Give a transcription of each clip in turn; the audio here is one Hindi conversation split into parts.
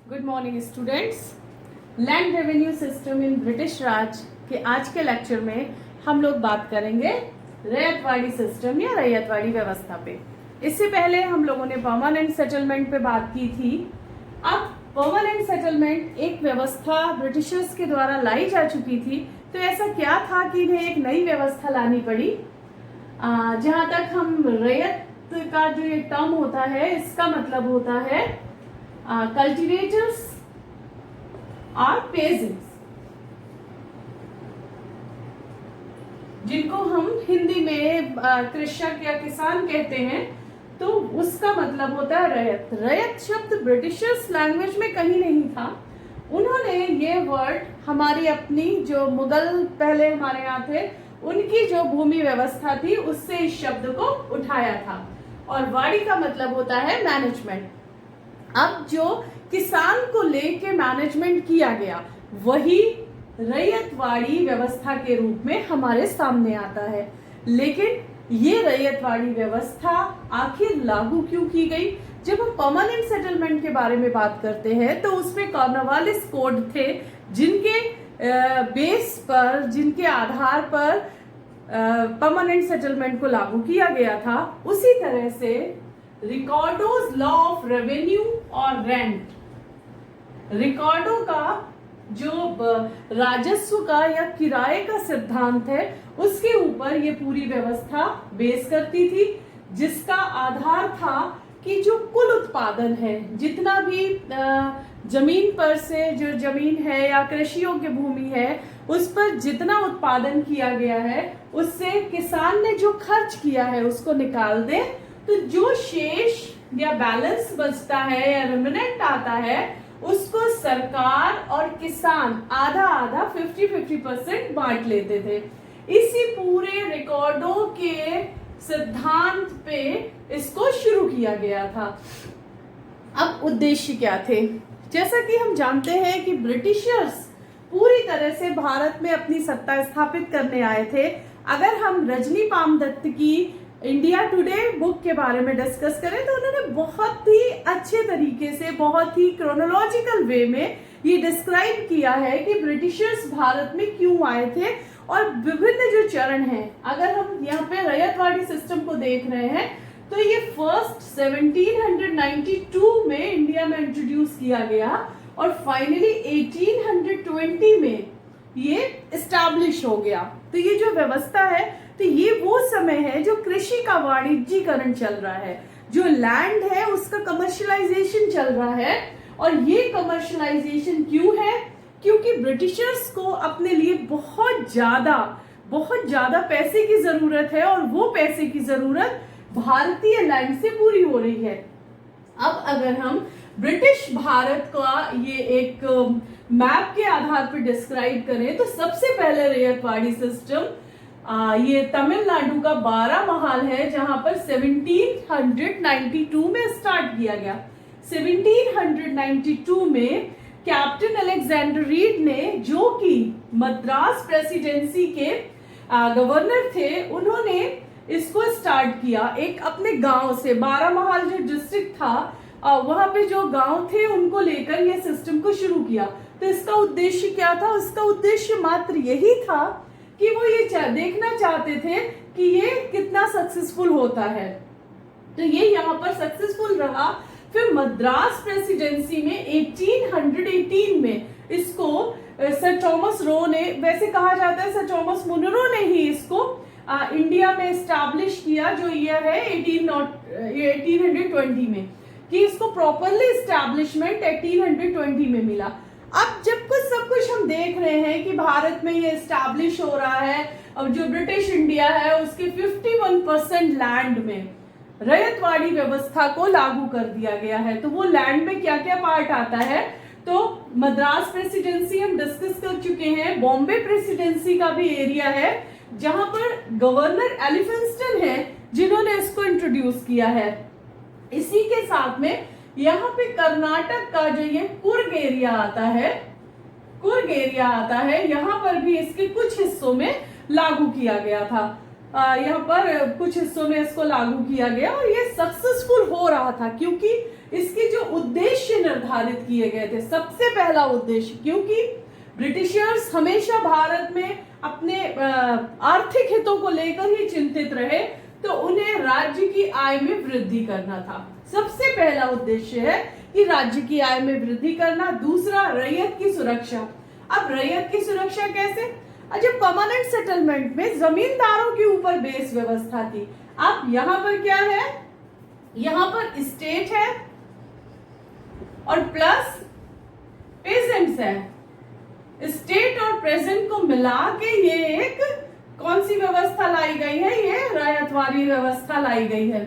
Good morning students. Land revenue system in British Raj के आज के लेक्चर में हम लोग बात करेंगे रैयतवाड़ी सिस्टम या रैयतवाड़ी व्यवस्था पे। इससे पहले हम लोगों ने परमानेंट सेटलमेंट पे बात की थी। अब परमानेंट सेटलमेंट एक व्यवस्था ब्रिटिशर्स के द्वारा लाई जा चुकी थी, तो ऐसा क्या था कि इन्हें एक नई व्यवस्था लानी पड़ी। जहां तक हम रैयत का जो ये टर्म होता है, इसका मतलब होता है कल्टिवेटर्स और पेजेंट्स, जिनको हम हिंदी में कृषक या किसान कहते हैं, तो उसका मतलब होता है रैयत। रैयत शब्द ब्रिटिशर्स लैंग्वेज में कहीं नहीं था। उन्होंने ये वर्ड हमारी अपनी जो मुगल पहले हमारे यहाँ थे, उनकी जो भूमि व्यवस्था थी, उससे इस शब्द को उठाया था। और वाड़ी का मतलब होता है मैनेजमेंट। अब जो किसान को लेके मैनेजमेंट किया गया, वही रैयतवाड़ी व्यवस्था के रूप में हमारे सामने आता है। लेकिन ये रैयतवाड़ी व्यवस्था आखिर लागू क्यों की गई? जब हम परमानेंट सेटलमेंट के बारे में बात करते हैं, तो उसमें कॉर्नवालिस कोड थे, जिनके बेस पर, जिनके आधार पर परमानेंट सेटलमेंट को लागू किया गया था। उसी तरह से रिकॉर्डोज लॉ ऑफ रेवेन्यू और रेंट, रिकॉर्डो का जो राजस्व का या किराए का सिद्धांत है, उसके ऊपर ये पूरी व्यवस्था बेस करती थी, जिसका आधार था कि जो कुल उत्पादन है, जितना भी जमीन पर से जो जमीन है या कृषि योग्य भूमि है, उस पर जितना उत्पादन किया गया है, उससे किसान ने जो खर्च किया है उसको निकाल दे, तो जो शेष या बैलेंस बचता है या रिमेनेंट आता है, उसको सरकार और किसान आधा आधा 50-50% बांट लेते थे। इसी पूरे रिकॉर्डों के सिद्धांत पे इसको शुरू किया गया था। अब उद्देश्य क्या थे? जैसा कि हम जानते हैं कि ब्रिटिशर्स पूरी तरह से भारत में अपनी सत्ता स्थापित करने आए थे। अगर हम रजनी पामदत्त की इंडिया टुडे बुक के बारे में डिस्कस करें, तो उन्होंने बहुत ही अच्छे तरीके से, बहुत ही क्रोनोलॉजिकल वे में ये डिस्क्राइब किया है कि ब्रिटिशर्स भारत में क्यों आए थे और विभिन्न जो चरण हैं। अगर हम यहाँ पे रैयतवाड़ी सिस्टम को देख रहे हैं, तो ये फर्स्ट 1792 में इंडिया में इंट्रोड्यूस किया गया और फाइनली 1820 में ये एस्टैब्लिश हो गया। तो ये जो व्यवस्था है, तो ये वो समय है जो कृषि का वाणिज्यीकरण चल रहा है, जो लैंड है उसका कमर्शियलाइजेशन चल रहा है। और ये कमर्शियलाइजेशन क्यों है? क्योंकि ब्रिटिशर्स को अपने लिए बहुत ज्यादा पैसे की जरूरत है, और वो पैसे की जरूरत भारतीय लैंड से पूरी हो रही है। अब अगर हम ब्रिटिश भारत का ये एक मैप के आधार पर डिस्क्राइब करें, तो सबसे पहले रैयतवाड़ी सिस्टम ये तमिलनाडु का बारामहाल है, जहां पर 1792 में स्टार्ट किया गया। 1792 में कैप्टन अलेक्जेंडर रीड ने, जो कि मद्रास प्रेसिडेंसी के गवर्नर थे, उन्होंने इसको स्टार्ट किया एक अपने गांव से। बारामहाल जो डिस्ट्रिक्ट था, वहां पे जो गांव थे, उनको लेकर ये सिस्टम को शुरू किया। तो इसका उद्देश्य क्या था? इसका उद्देश्य मात्र यही था कि वो ये देखना चाहते थे कि ये कितना सक्सेसफुल होता है। तो ये यहाँ पर सक्सेसफुल रहा। फिर मद्रास प्रेसिडेंसी में 1818 में इसको सर थॉमस रो ने, वैसे कहा जाता है सर थॉमस मुनरो ने ही इसको इंडिया में एस्टैब्लिश किया, जो ईयर है 1820 में, कि इसको प्रॉपरली एस्टैब्लिशमेंट 1820 में मिला। अब जब सब कुछ हम देख रहे हैं कि भारत में ये एस्टैब्लिश हो रहा है, और जो ब्रिटिश इंडिया है उसके 51% लैंड में रैयतवाड़ी व्यवस्था को लागू कर दिया गया है। तो वो लैंड में क्या क्या पार्ट आता है? तो मद्रास प्रेसिडेंसी हम डिस्कस कर चुके हैं। बॉम्बे प्रेसिडेंसी का भी एरिया है, जहां पर गवर्नर एलिफिंस्टन है, जिन्होंने इसको इंट्रोड्यूस किया है। इसी के साथ में यहाँ पे कर्नाटक का जो ये कुर्ग एरिया आता है, यहाँ पर भी इसके कुछ हिस्सों में लागू किया गया था। यहाँ पर कुछ हिस्सों में इसको लागू किया गया और ये सक्सेसफुल हो रहा था, क्योंकि इसके जो उद्देश्य निर्धारित किए गए थे, सबसे पहला उद्देश्य, क्योंकि ब्रिटिशर्स हमेशा भारत में अपने आर्थिक हितों को लेकर ही चिंतित रहे, तो उन्हें राज्य की आय में वृद्धि करना था। सबसे पहला उद्देश्य है कि राज्य की आय में वृद्धि करना। दूसरा, रैयत की सुरक्षा। अब रैयत की सुरक्षा कैसे? जब परमानेंट सेटलमेंट में जमींदारों के ऊपर बेस व्यवस्था थी। अब यहाँ पर क्या है, यहाँ पर स्टेट है और प्लस पेजेंट्स है। स्टेट और प्रेजेंट को मिला के ये एक कौन सी व्यवस्था लाई गई है? ये रैयतवाड़ी व्यवस्था लाई गई है।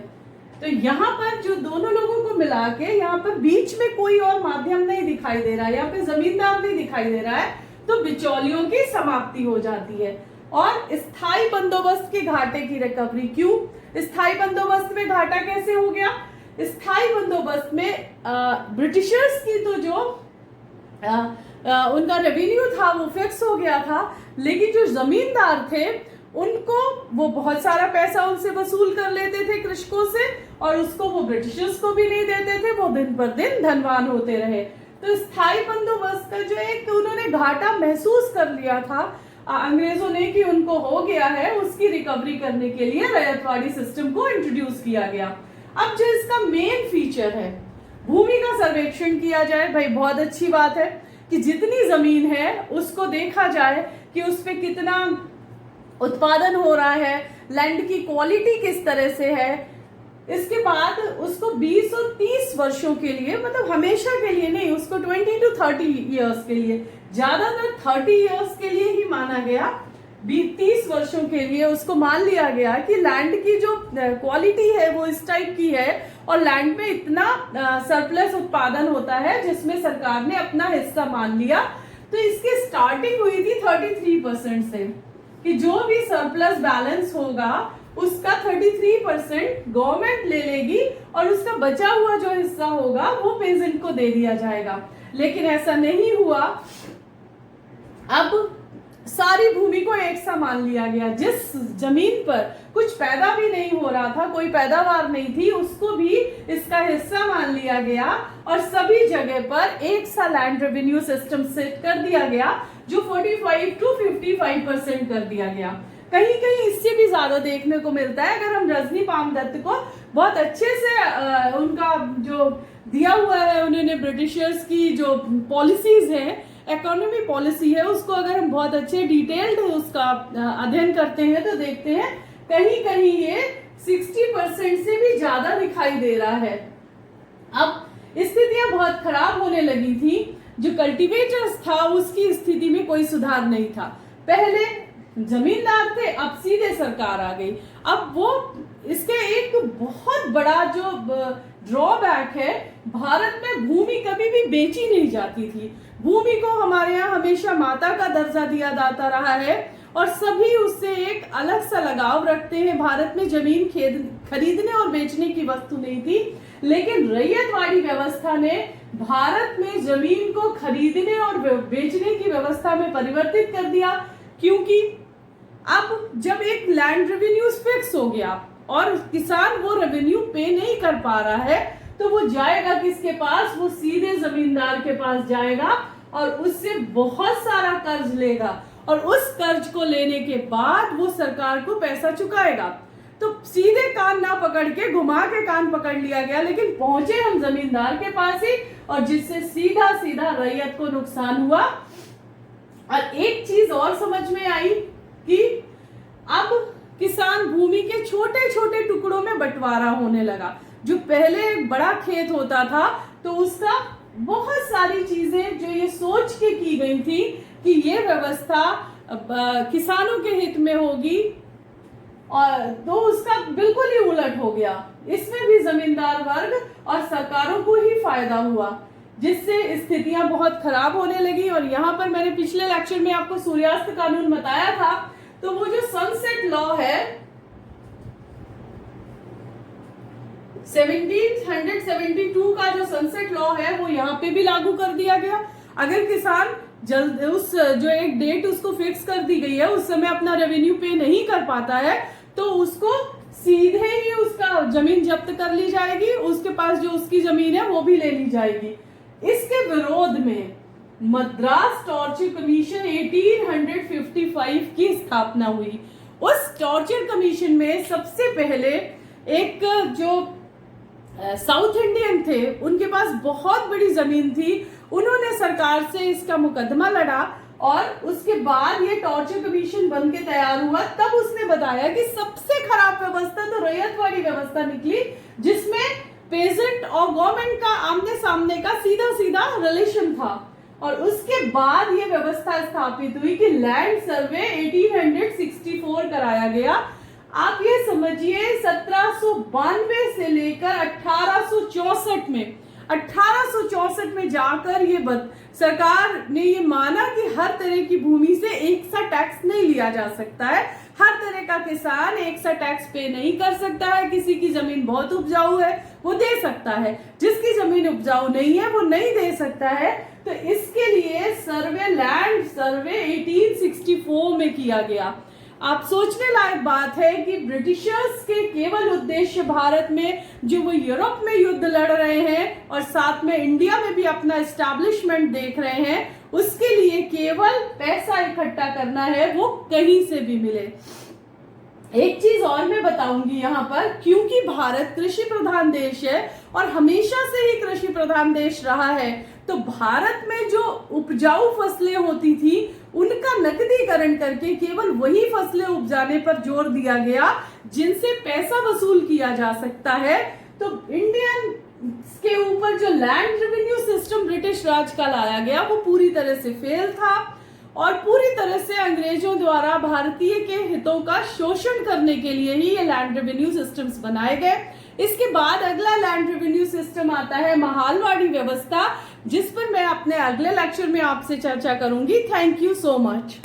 तो यहाँ पर जो दोनों लोगों को मिला के, यहाँ पर बीच में कोई और माध्यम नहीं दिखाई दे रहा है, यहाँ पे जमींदार नहीं दिखाई दे रहा है, तो बिचौलियों की समाप्ति हो जाती है। और स्थायी बंदोबस्त के घाटे की रिकवरी। क्यों स्थायी बंदोबस्त में घाटा कैसे हो गया? स्थायी बंदोबस्त में ब्रिटिशर्स की तो जो उनका रेवेन्यू था वो फिक्स हो गया था, लेकिन जो जमींदार थे उनको वो बहुत सारा पैसा उनसे वसूल कर लेते थे कृषकों से, और उसको वो ब्रिटिशर्स को भी नहीं देते थे। वो दिन पर दिन धनवान होते रहे। तो स्थायी बंदोबस्त का जो एक उन्होंने घाटा महसूस कर लिया था अंग्रेजों ने कि उनको हो गया है, उसकी रिकवरी करने के लिए रैयतवाड़ी सिस्टम को इंट्रोड्यूस किया गया। अब जो इसका मेन फीचर है, भूमि का सर्वेक्षण किया जाए। भाई बहुत अच्छी बात है कि जितनी जमीन है उसको देखा जाए कि उस पे कितना उत्पादन हो रहा है, लैंड की क्वालिटी किस तरह से है। इसके बाद उसको 20 और 30 वर्षों के लिए, मतलब हमेशा के लिए नहीं, उसको 20 to 30 इयर्स के लिए, ज्यादातर 30 इयर्स के लिए ही माना गया। 30 वर्षों के लिए उसको मान लिया गया कि लैंड की जो क्वालिटी है वो इस टाइप की है और लैंड में इतना सरप्लस उत्पादन होता है जिसमें सरकार ने अपना हिस्सा मान लिया। तो इसकी स्टार्टिंग हुई थी 33% से, कि जो भी सरप्लस बैलेंस होगा उसका 33% गवर्नमेंट ले लेगी और उसका बचा हुआ जो हिस्सा होगा वो पेजेंट को दे दिया जाएगा। लेकिन ऐसा नहीं हुआ। अब सारी भूमि को एक सा मान लिया गया। जिस जमीन पर कुछ पैदा भी नहीं हो रहा था, कोई पैदावार नहीं थी, उसको भी इसका हिस्सा मान लिया गया और सभी जगह पर एक सा लैंड रेवेन्यू सिस्टम सेट कर दिया गया, जो 45 to 55% कर दिया गया। कहीं कहीं इससे भी ज्यादा देखने को मिलता है। अगर हम रजनी पामदत्त को बहुत अच्छे से उनका जो दिया हुआ है उन्होंने ब्रिटिशर्स की जो पॉलिसीज है, इकोनॉमी पॉलिसी है, उसको अगर हम बहुत अच्छे डिटेल्ड उसका अध्ययन करते हैं तो देखते हैं कहीं कहीं ये 60% से भी ज्यादा दिखाई दे रहा है। अब स्थितियां बहुत खराब होने लगी थी। जो कल्टीवेटर्स था उसकी स्थिति में कोई सुधार नहीं था। पहले जमींदार थे, अब सीधे सरकार आ गई। अब वो इसके एक बहुत बड़ा जो ड्रॉबैक है, भारत में भूमि कभी भी बेची नहीं जाती थी। भूमि को हमारे यहाँ हमेशा माता का दर्जा दिया जाता रहा है और सभी उससे एक अलग सा लगाव रखते हैं। भारत में जमीन खरीदने और बेचने की वस्तु नहीं थी, लेकिन रैयतवाड़ी व्यवस्था ने भारत में जमीन को खरीदने और बेचने की व्यवस्था में परिवर्तित कर दिया। क्योंकि अब जब एक लैंड रेवेन्यू फिक्स हो गया और किसान वो रेवेन्यू पे नहीं कर पा रहा है, तो वो जाएगा किसके पास? वो सीधे जमींदार के पास जाएगा और उससे बहुत सारा कर्ज लेगा और उस कर्ज को लेने के बाद वो सरकार को पैसा चुकाएगा। तो सीधे कान ना पकड़ के घुमा के कान पकड़ लिया गया, लेकिन पहुंचे हम जमींदार के पास ही, और जिससे सीधा सीधा रैयत को नुकसान हुआ। और एक चीज और समझ में आई कि अब किसान भूमि के छोटे छोटे टुकड़ों में बंटवारा होने लगा। जो पहले एक बड़ा खेत होता था तो उसका बहुत सारी चीजें जो ये सोच के की गई थी कि ये व्यवस्था किसानों के हित में होगी, और तो उसका बिल्कुल ही उलट हो गया। इसमें भी जमींदार वर्ग और सरकारों को ही फायदा हुआ, जिससे स्थितियां बहुत खराब होने लगी। और यहाँ पर मैंने पिछले लेक्चर में आपको सूर्यास्त कानून बताया था, तो वो जो सनसेट लॉ है 1772 का जो सनसेट लॉ है वो यहाँ पे भी लागू कर दिया गया। अगर किसान जल्द उस जो एक डेट उसको फिक्स कर दी गई है उस समय अपना रेवेन्यू पे नहीं कर पाता है, तो उसको सीधे ही उसका जमीन जब्त कर ली जाएगी, उसके पास जो उसकी जमीन है वो भी ले ली जाएगी। इसके विरोध में मद्रास टॉर्चर कमीशन 1855 की स्थापना हुई। उस टॉर्चर कमीशन में सबसे पहले एक जो साउथ इंडियन थे, उनके पास बहुत बड़ी जमीन थी, उन्होंने सरकार से इसका मुकदमा लड़ा और उसके बाद ये टॉर्चर कमीशन बन के तैयार हुआ। तब उसने बताया कि सबसे खराब व्यवस्था तो रैयतवाड़ी व्यवस्था निकली, जिसमें पेजेंट और गवर्नमेंट का आमने सामने का सीधा सीधा रिलेशन था। और उसके बाद ये व्यवस्था स्थापित हुई कि लैंड सर्वे 1864 कराया गया। आप ये समझिए 1792 से लेकर 1864 में जाकर ये सरकार ने ये माना कि हर तरह की भूमि से एक सा टैक्स नहीं लिया जा सकता है, हर तरह का किसान एक सा टैक्स पे नहीं कर सकता है। किसी की जमीन बहुत उपजाऊ है वो दे सकता है, जिसकी जमीन उपजाऊ नहीं है वो नहीं दे सकता है। तो इसके लिए लैंड सर्वे 1864 में किया गया। आप सोचने लायक बात है कि ब्रिटिशर्स के केवल उद्देश्य भारत में जो वो यूरोप में युद्ध लड़ रहे हैं और साथ में इंडिया में भी अपना एस्टैब्लिशमेंट देख रहे हैं, उसके लिए केवल पैसा इकट्ठा करना है, वो कहीं से भी मिले। एक चीज और मैं बताऊंगी यहाँ पर, क्योंकि भारत कृषि प्रधान देश है और हमेशा से ही कृषि प्रधान देश रहा है, तो भारत में जो उपजाऊ फसलें होती थी उनका नकदीकरण करके केवल वही फसलें उपजाने पर जोर दिया गया जिनसे पैसा वसूल किया जा सकता है। तो इंडियन के ऊपर जो लैंड रेवेन्यू सिस्टम ब्रिटिश राज का लाया गया वो पूरी तरह से फेल था और पूरी तरह से अंग्रेजों द्वारा भारतीय के हितों का शोषण करने के लिए ही ये लैंड रेवेन्यू सिस्टम्स बनाए गए। इसके बाद अगला लैंड रेवेन्यू सिस्टम आता है महालवाड़ी व्यवस्था, जिस पर मैं अपने अगले लेक्चर में आपसे चर्चा करूंगी। Thank you so much.